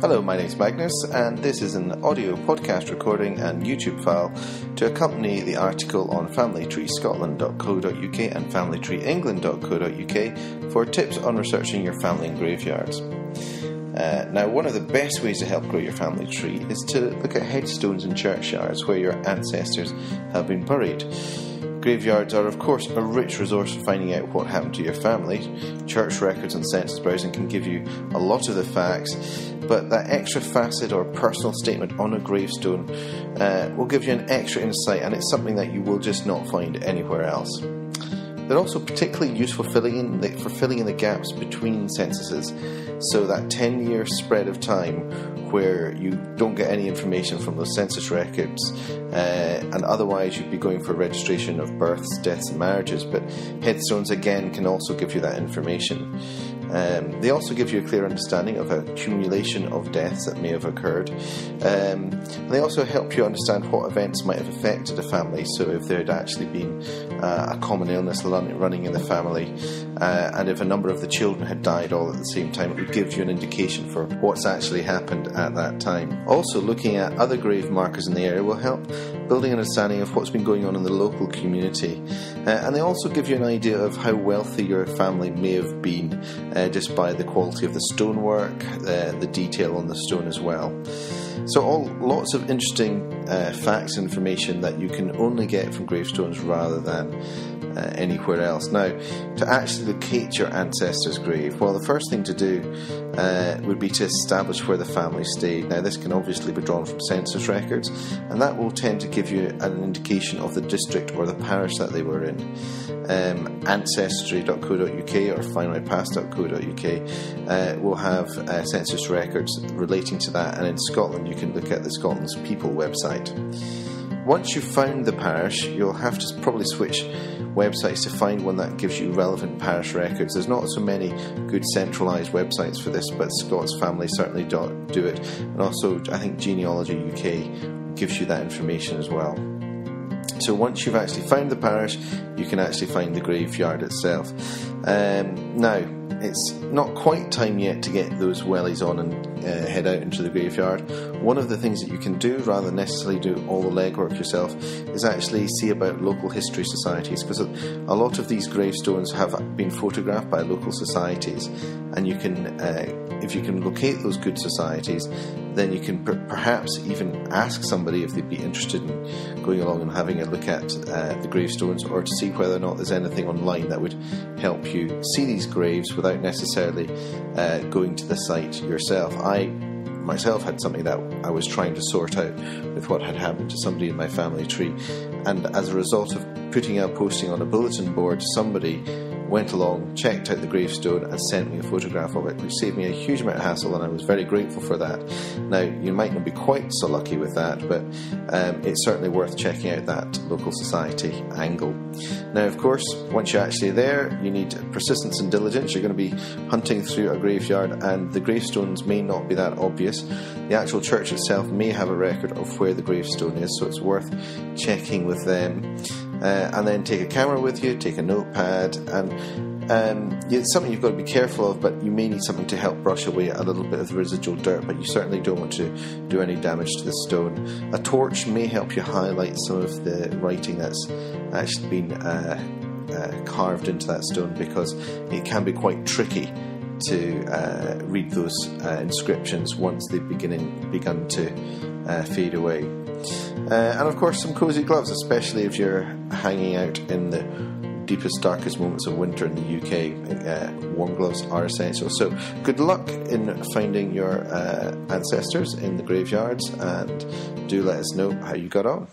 Hello, my name's Magnus, and this is an audio podcast recording and YouTube file to accompany the article on familytreescotland.co.uk and familytreeengland.co.uk for tips on researching your family in graveyards. Now, one of the best ways to help grow your family tree is to look at headstones in churchyards where your ancestors have been buried. Graveyards are, of course, a rich resource for finding out what happened to your family. Church records and census browsing can give you a lot of the facts, but that extra facet or personal statement on a gravestone will give you an extra insight, and it's something that you will just not find anywhere else. They're also particularly useful for filling in the gaps between censuses, so that 10-year spread of time where you don't get any information from those census records, and otherwise you'd be going for registration of births, deaths and marriages, but headstones again can also give you that information. They also give you a clear understanding of accumulation of deaths that may have occurred. They also help you understand what events might have affected a family, so if there had actually been a common illness running in the family, and if a number of the children had died all at the same time, it would give you an indication for what's actually happened at that time. Also, looking at other grave markers in the area will help building an understanding of what's been going on in the local community. And they also give you an idea of how wealthy your family may have been, just by the quality of the stonework, the detail on the stone as well. So lots of interesting facts and information that you can only get from gravestones rather than anywhere else. Now, to actually locate your ancestor's grave, well, the first thing to do would be to establish where the family stayed. Now, this can obviously be drawn from census records, and that will tend to give you an indication of the district or the parish that they were in. Ancestry.co.uk or findmypast.co.uk will have census records relating to that, and in Scotland you can look at the Scotland's People website. Once you've found the parish, you'll have to probably switch websites to find one that gives you relevant parish records. There's not so many good centralised websites for this, but Scots Family certainly do it. And also, I think Genealogy UK gives you that information as well. So once you've actually found the parish, you can actually find the graveyard itself. Now, it's not quite time yet to get those wellies on and head out into the graveyard. One of the things that you can do, rather than necessarily do all the legwork yourself, is actually see about local history societies, because a lot of these gravestones have been photographed by local societies, and you can, if you can locate those good societies, then you can perhaps even ask somebody if they'd be interested in going along and having a look at the gravestones, or to see whether or not there's anything online that would help you see these graves without necessarily going to the site yourself. I myself had something that I was trying to sort out with what had happened to somebody in my family tree, and as a result of putting a posting on a bulletin board, somebody went along, checked out the gravestone and sent me a photograph of it, which saved me a huge amount of hassle, and I was very grateful for that. Now, you might not be quite so lucky with that, but it's certainly worth checking out that local society angle. Now, of course, once you're actually there, you need persistence and diligence. You're going to be hunting through a graveyard, and the gravestones may not be that obvious. The actual church itself may have a record of where the gravestone is, so it's worth checking with them. And then take a camera with you, take a notepad, and it's something you've got to be careful of, but you may need something to help brush away a little bit of the residual dirt, but you certainly don't want to do any damage to the stone. A torch may help you highlight some of the writing that's actually been carved into that stone, because it can be quite tricky to read those inscriptions once they've begun to fade away. And of course, some cosy gloves, especially if you're hanging out in the deepest, darkest moments of winter in the UK. Warm gloves are essential. So good luck in finding your ancestors in the graveyards, and do let us know how you got on.